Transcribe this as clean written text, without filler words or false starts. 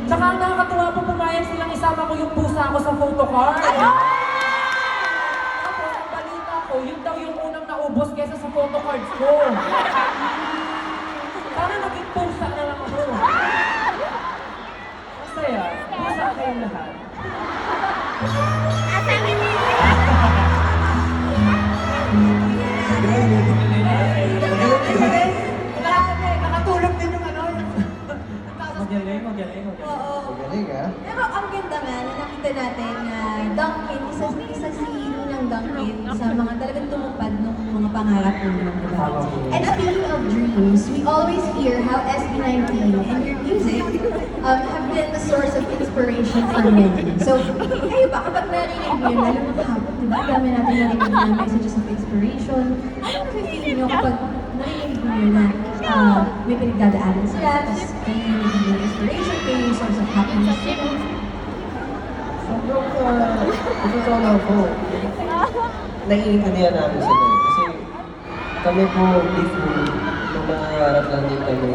Tsaka ang nakakatuwa po, pumayag silang isama ko yung pusa ko sa photocard. Tapos ang balita ko, yun daw yung unang naubos kesa sa photocards ko. Sana naging pusa na lang ako. Masaya, pusa kayong lahat. Grabe, nakatulog din yung ano. Magaling, magaling, magaling. Oo. Magaling ah. Pero ang ganda nga na nakita natin na Dunkin, isa si hero ng Dunkin sa mga talagang tumupad ng mga pangarap mo, diba? And speaking of dreams, we always hear how SB19 and your music have been a source of inspiration for many. So, kayo ba, kapag narinig mo yun, lalo maghapon, diba? Dami natin narinig na messages of inspiration. Ano nafe-feel nyo kapag narinig mo yun na may pinagdadaanan sila, tapos kayo yung naging inspiration, kayo yung source of happiness. Sobrang, totoo lang po. Naiintindihan namin sila. Kasi kami po before, nung nangangarap lang din kami,